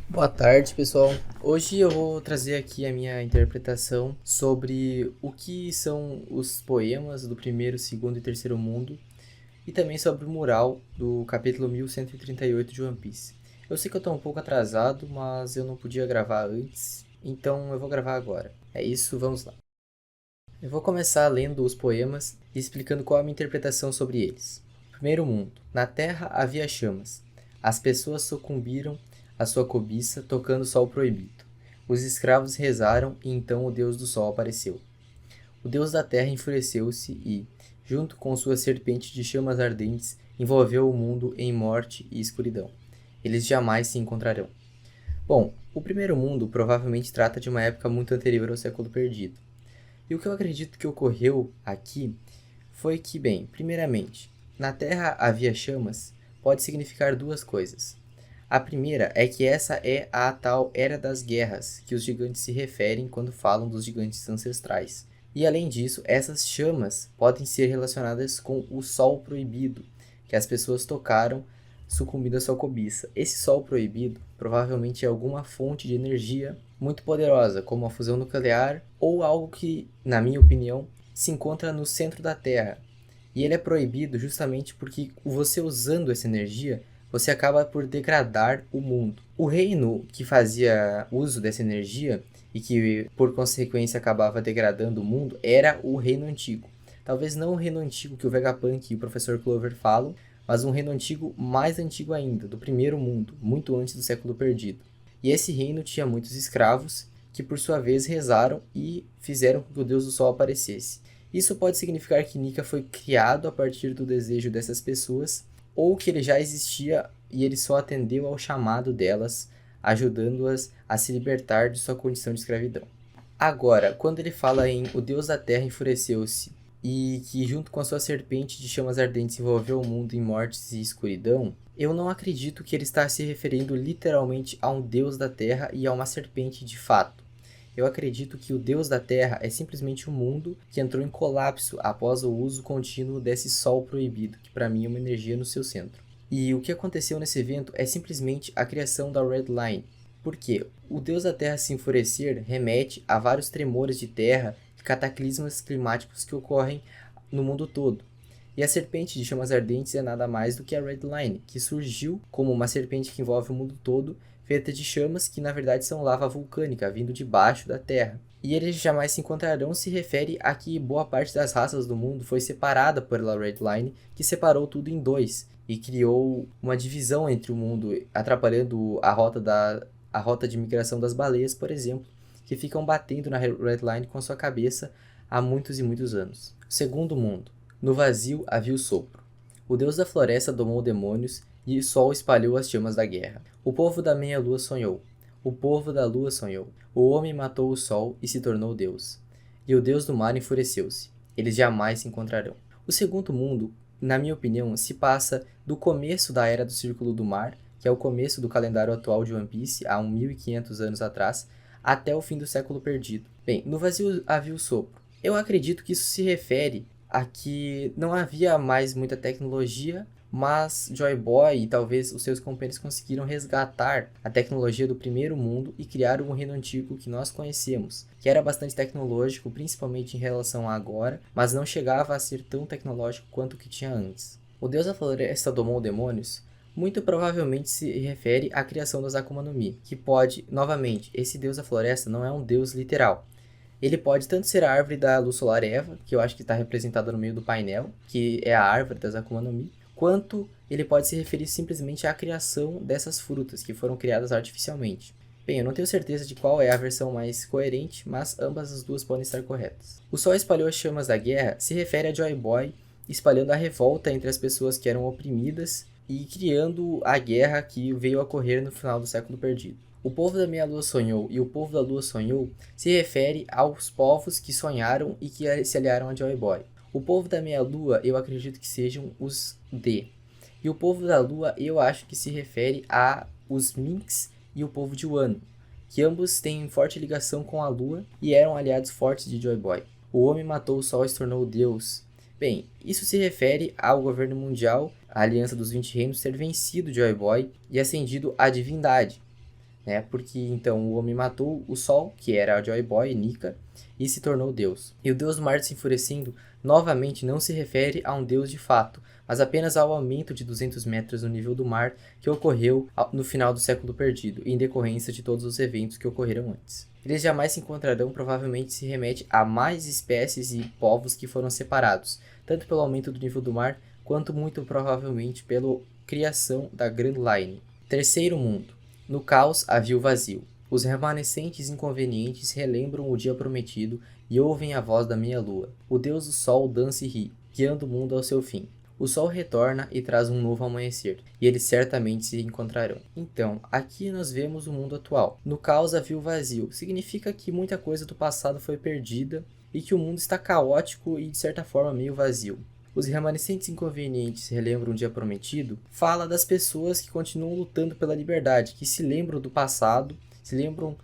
Boa tarde, pessoal. Hoje eu vou trazer aqui a minha interpretação sobre o que são os poemas do primeiro, segundo e terceiro mundo e também sobre o mural do capítulo 1138 de One Piece. Eu sei que eu estou um pouco atrasado, mas eu não podia gravar antes, então eu vou gravar agora. É isso, vamos lá. Eu vou começar lendo os poemas e explicando qual é a minha interpretação sobre eles. Primeiro mundo. Na terra havia chamas. As pessoas sucumbiram à sua cobiça, tocando o sol proibido. Os escravos rezaram e então o deus do sol apareceu. O deus da terra enfureceu-se e, junto com sua serpente de chamas ardentes, envolveu o mundo em morte e escuridão. Eles jamais se encontrarão. Bom, o primeiro mundo provavelmente trata de uma época muito anterior ao século perdido. E o que eu acredito que ocorreu aqui foi que, bem, primeiramente, na Terra havia chamas pode significar duas coisas. A primeira é que essa é a tal Era das Guerras que os gigantes se referem quando falam dos gigantes ancestrais. E além disso, essas chamas podem ser relacionadas com o Sol Proibido, que as pessoas tocaram sucumbindo à sua cobiça. Esse Sol Proibido provavelmente é alguma fonte de energia muito poderosa, como a fusão nuclear ou algo que, na minha opinião, se encontra no centro da Terra. E ele é proibido justamente porque você usando essa energia, você acaba por degradar o mundo. O reino que fazia uso dessa energia e que por consequência acabava degradando o mundo era o reino antigo. Talvez não o reino antigo que o Vegapunk e o professor Clover falam, mas um reino antigo mais antigo ainda, do primeiro mundo, muito antes do século perdido. E esse reino tinha muitos escravos que por sua vez rezaram e fizeram com que o deus do sol aparecesse. Isso pode significar que Nika foi criado a partir do desejo dessas pessoas, ou que ele já existia e ele só atendeu ao chamado delas, ajudando-as a se libertar de sua condição de escravidão. Agora, quando ele fala em o deus da terra enfureceu-se e que junto com a sua serpente de chamas ardentes envolveu o mundo em mortes e escuridão, eu não acredito que ele está se referindo literalmente a um deus da terra e a uma serpente de fato. Eu acredito que o deus da terra é simplesmente um mundo que entrou em colapso após o uso contínuo desse sol proibido, que para mim é uma energia no seu centro. E o que aconteceu nesse evento é simplesmente a criação da Red Line. Por quê? O deus da terra se enfurecer remete a vários tremores de terra e cataclismas climáticos que ocorrem no mundo todo. E a serpente de chamas ardentes é nada mais do que a Red Line, que surgiu como uma serpente que envolve o mundo todo, feita de chamas que na verdade são lava vulcânica, vindo de baixo da Terra. E eles jamais se encontrarão se refere a que boa parte das raças do mundo foi separada pela Red Line, que separou tudo em dois, e criou uma divisão entre o mundo, atrapalhando a rota de migração das baleias, por exemplo, que ficam batendo na Red Line com a sua cabeça há muitos e muitos anos. Segundo mundo. No vazio havia o sopro. O deus da floresta domou demônios e o sol espalhou as chamas da guerra. O povo da meia-lua sonhou. O povo da lua sonhou. O homem matou o sol e se tornou Deus. E o deus do mar enfureceu-se. Eles jamais se encontrarão. O segundo mundo, na minha opinião, se passa do começo da Era do Círculo do Mar, que é o começo do calendário atual de One Piece, há 1500 anos atrás, até o fim do século perdido. Bem, no vazio havia o sopro. Eu acredito que isso se refere a que não havia mais muita tecnologia, mas Joy Boy e talvez os seus companheiros conseguiram resgatar a tecnologia do primeiro mundo e criar um reino antigo que nós conhecemos, que era bastante tecnológico, principalmente em relação a agora, mas não chegava a ser tão tecnológico quanto o que tinha antes. O deus da floresta domou demônios muito provavelmente se refere à criação das Akuma no Mi, que pode, novamente, esse deus da floresta não é um deus literal. Ele pode tanto ser a árvore da luz solar Eva, que eu acho que está representada no meio do painel, que é a árvore das Akuma no Mi, quanto ele pode se referir simplesmente à criação dessas frutas, que foram criadas artificialmente. Bem, eu não tenho certeza de qual é a versão mais coerente, mas ambas as duas podem estar corretas. O sol espalhou as chamas da guerra se refere a Joy Boy espalhando a revolta entre as pessoas que eram oprimidas e criando a guerra que veio a ocorrer no final do século perdido. O povo da meia-lua sonhou e o povo da lua sonhou se refere aos povos que sonharam e que se aliaram a Joy Boy. O povo da meia-lua eu acredito que sejam os D. E o povo da lua eu acho que se refere a os Minks e o povo de Wano, que ambos têm forte ligação com a lua e eram aliados fortes de Joy Boy. O homem matou o sol e se tornou Deus. Bem, isso se refere ao governo mundial, a aliança dos 20 reinos, ter vencido Joy Boy e ascendido à divindade. né? Porque então o homem matou o Sol, que era a Joy Boy, Nika, e se tornou Deus. E o Deus do Mar se enfurecendo novamente não se refere a um Deus de fato, mas apenas ao aumento de 200 metros no nível do mar que ocorreu no final do século perdido, em decorrência de todos os eventos que ocorreram antes. Eles jamais se encontrarão, provavelmente se remete a mais espécies e povos que foram separados, tanto pelo aumento do nível do mar, quanto muito provavelmente pela criação da Grand Line. Terceiro mundo. No caos havia o vazio. Os remanescentes inconvenientes relembram o dia prometido e ouvem a voz da meia-lua. O deus do sol dança e ri, guiando o mundo ao seu fim. O sol retorna e traz um novo amanhecer, e eles certamente se encontrarão. Então, aqui nós vemos o mundo atual. No caos havia o vazio. Significa que muita coisa do passado foi perdida e que o mundo está caótico e de certa forma meio vazio. Os remanescentes inconvenientes relembram o dia prometido, fala das pessoas que continuam lutando pela liberdade, que se lembram do passado, se lembram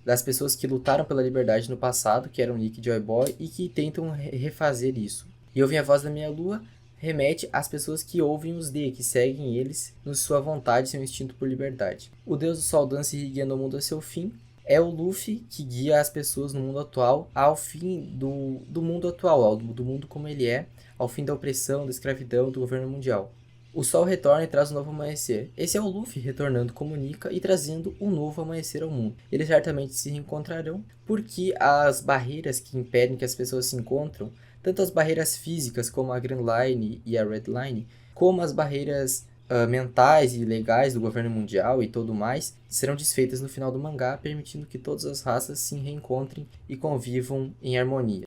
das pessoas que lutaram pela liberdade no passado, que eram Nick e Joy Boy, e que tentam refazer isso. E ouvem a voz da meia-lua, remete às pessoas que ouvem os D, que seguem eles na sua vontade e seu instinto por liberdade. O deus do sol dança e guiando o mundo a seu fim. É o Luffy que guia as pessoas no mundo atual ao fim do mundo atual, do mundo como ele é, ao fim da opressão, da escravidão, do governo mundial. O sol retorna e traz um novo amanhecer. Esse é o Luffy retornando como Nika e trazendo um novo amanhecer ao mundo. Eles certamente se reencontrarão porque as barreiras que impedem que as pessoas se encontram, tanto as barreiras físicas como a Grand Line e a Red Line, como as barreiras mentais e legais do governo mundial e tudo mais, serão desfeitas no final do mangá, permitindo que todas as raças se reencontrem e convivam em harmonia.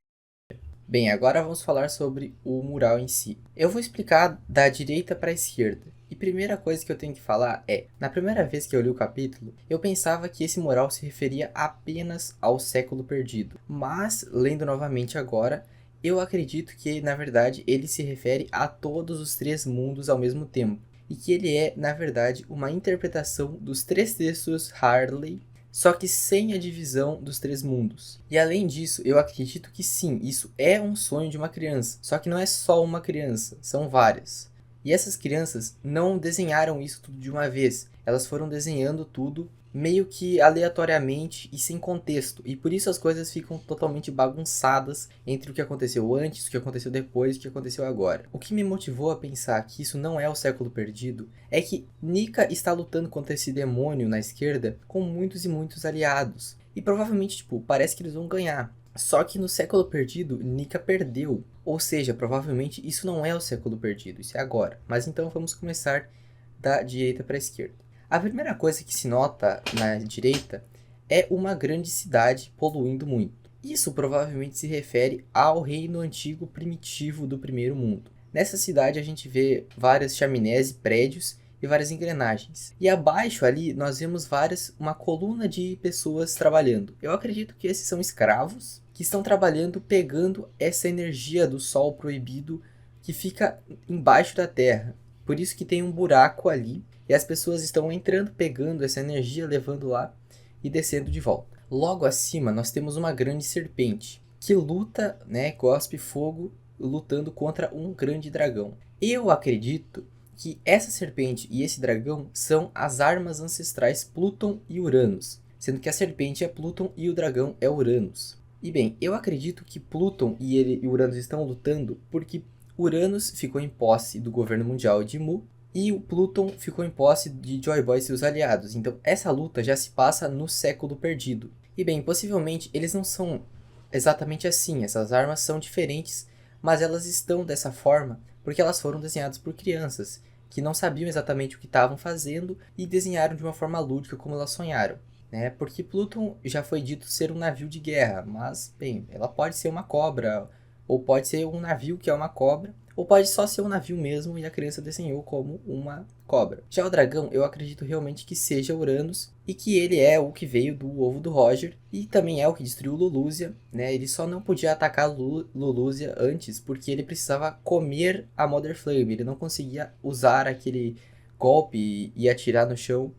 Bem, agora vamos falar sobre o mural em si. Eu vou explicar da direita para a esquerda. E primeira coisa que eu tenho que falar é, na primeira vez que eu li o capítulo, eu pensava que esse mural se referia apenas ao século perdido. Mas, lendo novamente agora, eu acredito que, na verdade, ele se refere a todos os três mundos ao mesmo tempo. E que ele é, na verdade, uma interpretação dos três textos Harley, só que sem a divisão dos três mundos. E além disso, eu acredito que sim, isso é um sonho de uma criança, só que não é só uma criança, são várias. E essas crianças não desenharam isso tudo de uma vez, elas foram desenhando tudo meio que aleatoriamente e sem contexto, e por isso as coisas ficam totalmente bagunçadas entre o que aconteceu antes, o que aconteceu depois e o que aconteceu agora. O que me motivou a pensar que isso não é o século perdido é que Nika está lutando contra esse demônio na esquerda com muitos e muitos aliados, e provavelmente, parece que eles vão ganhar. Só que no século perdido, Nika perdeu, ou seja, provavelmente isso não é o século perdido, isso é agora. Mas então vamos começar da direita para a esquerda. A primeira coisa que se nota na direita é uma grande cidade poluindo muito. Isso provavelmente se refere ao reino antigo primitivo do primeiro mundo. Nessa cidade a gente vê várias chaminés e prédios e várias engrenagens. E abaixo ali nós vemos uma coluna de pessoas trabalhando. Eu acredito que esses são escravos que estão trabalhando pegando essa energia do sol proibido que fica embaixo da terra. Por isso que tem um buraco ali. E as pessoas estão entrando, pegando essa energia, levando lá e descendo de volta. Logo acima nós temos uma grande serpente que luta, cospe fogo, lutando contra um grande dragão. Eu acredito que essa serpente e esse dragão são as armas ancestrais Plutão e Uranus, sendo que a serpente é Plutão e o dragão é Uranus. E bem, eu acredito que Plutão e Uranus estão lutando porque Uranus ficou em posse do governo mundial de Mu, e o Plutão ficou em posse de Joy Boy e seus aliados. Então essa luta já se passa no século perdido. E bem, possivelmente eles não são exatamente assim. Essas armas são diferentes, mas elas estão dessa forma porque elas foram desenhadas por crianças que não sabiam exatamente o que estavam fazendo e desenharam de uma forma lúdica como elas sonharam. Porque Plutão já foi dito ser um navio de guerra, mas, bem, ela pode ser uma cobra, ou pode ser um navio que é uma cobra, ou pode só ser um navio mesmo e a criança desenhou como uma cobra. Já o dragão, eu acredito realmente que seja Uranus e que ele é o que veio do ovo do Roger e também é o que destruiu Lulúzia, Ele só não podia atacar Lulúzia antes porque ele precisava comer a Mother Flame, ele não conseguia usar aquele golpe e atirar no chão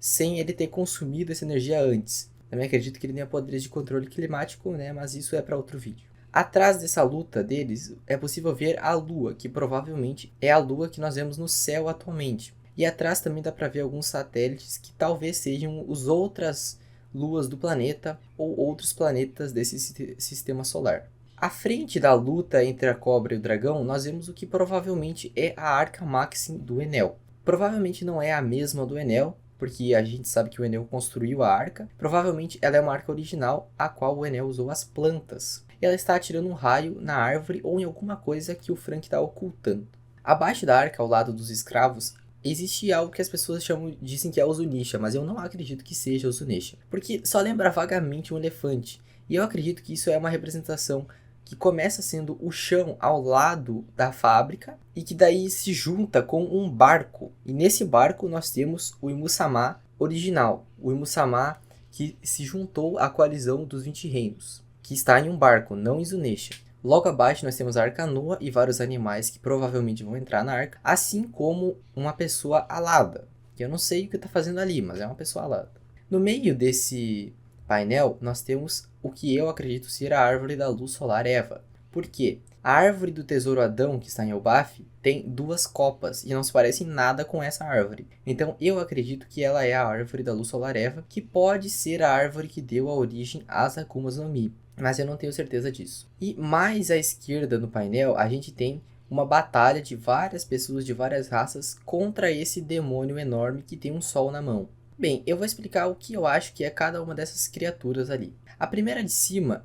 sem ele ter consumido essa energia antes. Também acredito que ele tenha poderes de controle climático, mas isso é para outro vídeo. Atrás dessa luta deles, é possível ver a lua, que provavelmente é a lua que nós vemos no céu atualmente. E atrás também dá para ver alguns satélites que talvez sejam as outras luas do planeta ou outros planetas desse sistema solar. À frente da luta entre a cobra e o dragão, nós vemos o que provavelmente é a Arca Maxim do Enel. Provavelmente não é a mesma do Enel, porque a gente sabe que o Enel construiu a arca. Provavelmente ela é uma arca original, a qual o Enel usou as plantas. Ela está atirando um raio na árvore ou em alguma coisa que o Frank está ocultando. Abaixo da arca, ao lado dos escravos, existe algo que as pessoas dizem que é o Zunisha, mas eu não acredito que seja o Zunisha, porque só lembra vagamente um elefante. E eu acredito que isso é uma representação que começa sendo o chão ao lado da fábrica e que daí se junta com um barco. E nesse barco nós temos o Imu-sama original, o Imu-sama que se juntou à coalizão dos 20 reinos, que está em um barco, não em Zunisha. Logo abaixo nós temos a Arca Noa e vários animais que provavelmente vão entrar na arca, assim como uma pessoa alada, que eu não sei o que está fazendo ali, mas é uma pessoa alada. No meio desse painel, nós temos o que eu acredito ser a árvore da luz solar Eva. Por quê? A árvore do tesouro Adão, que está em Elbaf, tem 2 copas e não se parece em nada com essa árvore. Então eu acredito que ela é a árvore da luz solar Eva, que pode ser a árvore que deu a origem às Akumas no Mi, mas eu não tenho certeza disso. E mais à esquerda no painel, a gente tem uma batalha de várias pessoas de várias raças contra esse demônio enorme que tem um sol na mão. Bem, eu vou explicar o que eu acho que é cada uma dessas criaturas ali. A primeira de cima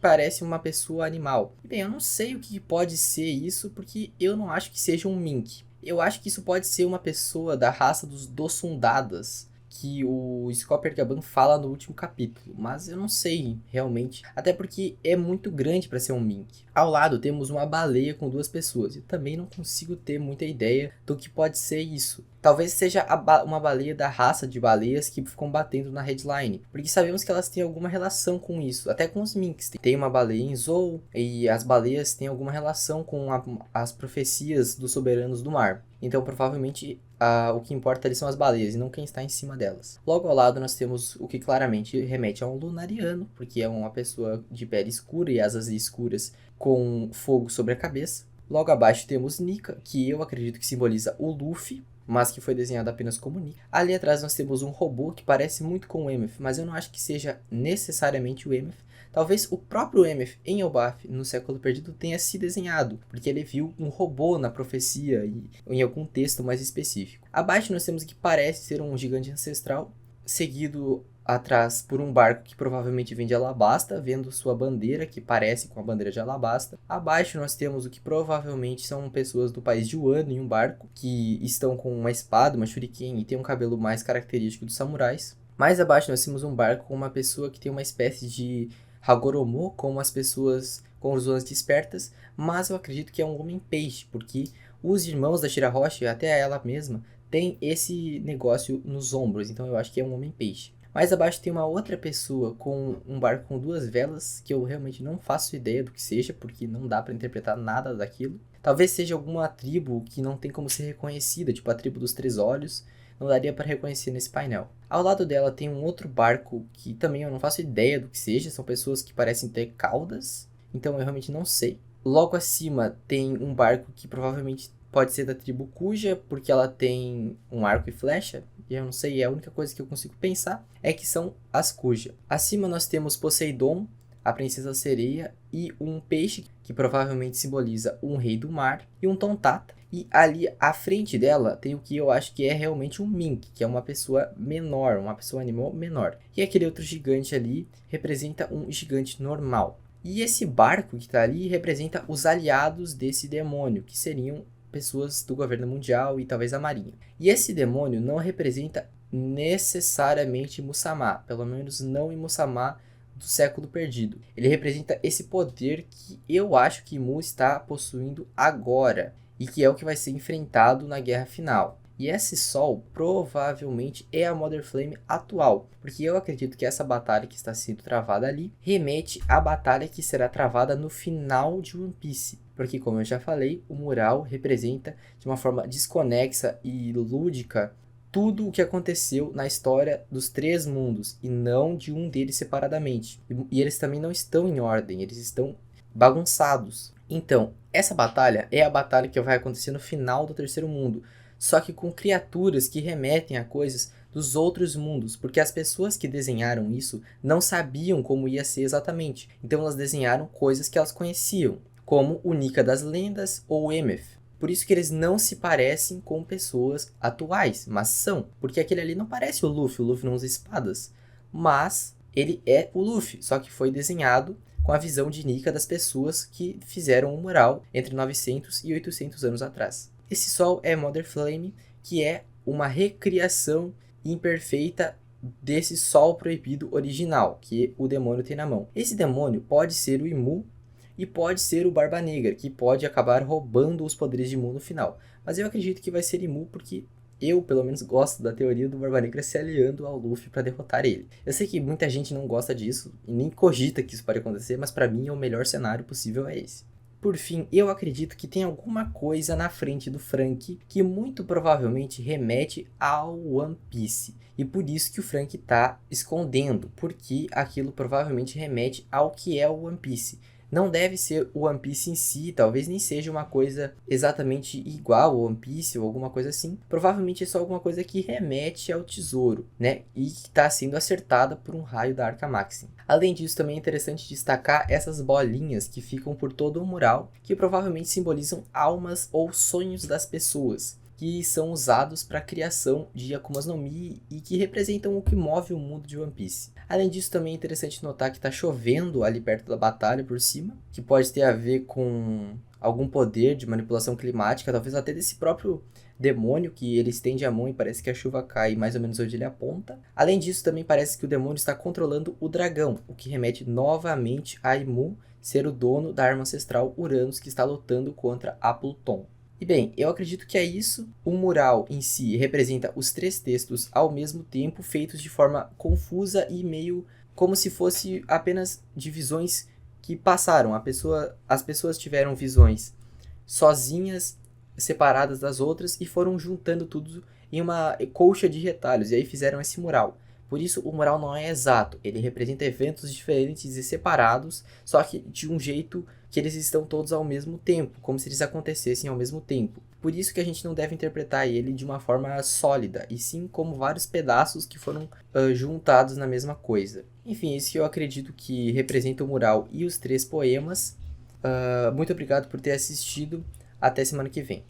parece uma pessoa animal. Bem, eu não sei o que pode ser isso, porque eu não acho que seja um mink. Eu acho que isso pode ser uma pessoa da raça dos Dosundadas, que o Scopper Gaban fala no último capítulo, mas eu não sei realmente, até porque é muito grande para ser um mink. Ao lado temos uma baleia com 2 pessoas, e também não consigo ter muita ideia do que pode ser isso. Talvez seja uma baleia da raça de baleias que ficam batendo na headline, porque sabemos que elas têm alguma relação com isso, até com os minks. Tem uma baleia em Zou, e as baleias têm alguma relação com as profecias dos soberanos do mar. Então provavelmente o que importa ali são as baleias e não quem está em cima delas. Logo ao lado nós temos o que claramente remete a um lunariano, porque é uma pessoa de pele escura e asas escuras com fogo sobre a cabeça. Logo abaixo temos Nika, que eu acredito que simboliza o Luffy, mas que foi desenhado apenas como Nika. Ali atrás nós temos um robô que parece muito com o Emeth, mas eu não acho que seja necessariamente o Emeth. Talvez o próprio Emeth em Elbaf, no século perdido, tenha se desenhado, porque ele viu um robô na profecia e em algum texto mais específico. Abaixo nós temos o que parece ser um gigante ancestral, seguido atrás por um barco que provavelmente vem de Alabasta, vendo sua bandeira, que parece com a bandeira de Alabasta. Abaixo nós temos o que provavelmente são pessoas do país de Wano em um barco, que estão com uma espada, uma shuriken e tem um cabelo mais característico dos samurais. Mais abaixo nós temos um barco com uma pessoa que tem uma espécie de Hagoromo, como as pessoas com os olhos despertas, mas eu acredito que é um homem-peixe, porque os irmãos da Shirahoshi, até ela mesma, tem esse negócio nos ombros, então eu acho que é um homem-peixe. Mais abaixo tem uma outra pessoa com um barco com 2 velas, que eu realmente não faço ideia do que seja, porque não dá para interpretar nada daquilo. Talvez seja alguma tribo que não tem como ser reconhecida, tipo a tribo dos 3 olhos, não daria para reconhecer nesse painel. Ao lado dela tem um outro barco que também eu não faço ideia do que seja, são pessoas que parecem ter caudas, então eu realmente não sei. Logo acima tem um barco que provavelmente pode ser da tribo Kuja, porque ela tem um arco e flecha, e eu não sei, a única coisa que eu consigo pensar é que são as Kuja. Acima nós temos Poseidon, a princesa sereia, e um peixe que provavelmente simboliza um rei do mar, e um Tontata. E ali à frente dela tem o que eu acho que é realmente um mink, que é uma pessoa menor, uma pessoa animal menor. E aquele outro gigante ali representa um gigante normal. E esse barco que está ali representa os aliados desse demônio, que seriam pessoas do governo mundial e talvez a marinha. E esse demônio não representa necessariamente Musama, pelo menos não em Musama do século perdido. Ele representa esse poder que eu acho que Mu está possuindo agora, e que é o que vai ser enfrentado na guerra final. E esse sol provavelmente é a Mother Flame atual, porque eu acredito que essa batalha que está sendo travada ali remete à batalha que será travada no final de One Piece. Porque, como eu já falei, o mural representa de uma forma desconexa e lúdica tudo o que aconteceu na história dos 3 mundos, e não de um deles separadamente. E eles também não estão em ordem, eles estão bagunçados. Então, essa batalha é a batalha que vai acontecer no final do 3º mundo. só que com criaturas que remetem a coisas dos outros mundos, porque as pessoas que desenharam isso não sabiam como ia ser exatamente, então elas desenharam coisas que elas conheciam, como o Nika das Lendas ou o Emeth. Por isso que eles não se parecem com pessoas atuais, mas são, porque aquele ali não parece o Luffy não usa espadas, mas ele é o Luffy, só que foi desenhado com a visão de Nika das pessoas que fizeram o mural entre 900 e 800 anos atrás. Esse sol é Mother Flame, que é uma recriação imperfeita desse sol proibido original, que o demônio tem na mão. Esse demônio pode ser o Imu e pode ser o Barba Negra, que pode acabar roubando os poderes de Imu no final. Mas eu acredito que vai ser Imu porque eu, pelo menos, gosto da teoria do Barba Negra se aliando ao Luffy para derrotar ele. Eu sei que muita gente não gosta disso e nem cogita que isso pode acontecer, mas para mim o melhor cenário possível é esse. Por fim, eu acredito que tem alguma coisa na frente do Franky que muito provavelmente remete ao One Piece. E por isso que o Franky está escondendo, porque aquilo provavelmente remete ao que é o One Piece. Não deve ser o One Piece em si, talvez nem seja uma coisa exatamente igual ao One Piece ou alguma coisa assim. Provavelmente é só alguma coisa que remete ao tesouro, né? E que está sendo acertada por um raio da Arca Maxim. Além disso, também é interessante destacar essas bolinhas que ficam por todo o mural, que provavelmente simbolizam almas ou sonhos das pessoas, que são usados para a criação de Akumas no Mi e que representam o que move o mundo de One Piece. Além disso, também é interessante notar que está chovendo ali perto da batalha por cima, que pode ter a ver com algum poder de manipulação climática, talvez até desse próprio demônio, que ele estende a mão e parece que a chuva cai mais ou menos onde ele aponta. Além disso, também parece que o demônio está controlando o dragão, o que remete novamente a Imu ser o dono da arma ancestral Uranus que está lutando contra a Pluton. E bem, eu acredito que é isso. O mural em si representa os 3 textos ao mesmo tempo, feitos de forma confusa e meio como se fosse apenas divisões que passaram. As pessoas tiveram visões sozinhas, separadas das outras, e foram juntando tudo em uma colcha de retalhos, e aí fizeram esse mural. Por isso, o mural não é exato, ele representa eventos diferentes e separados, só que de um jeito que eles estão todos ao mesmo tempo, como se eles acontecessem ao mesmo tempo. Por isso que a gente não deve interpretar ele de uma forma sólida, e sim como vários pedaços que foram juntados na mesma coisa. Enfim, isso que eu acredito que representa o mural e os 3 poemas. Muito obrigado por ter assistido. Até semana que vem.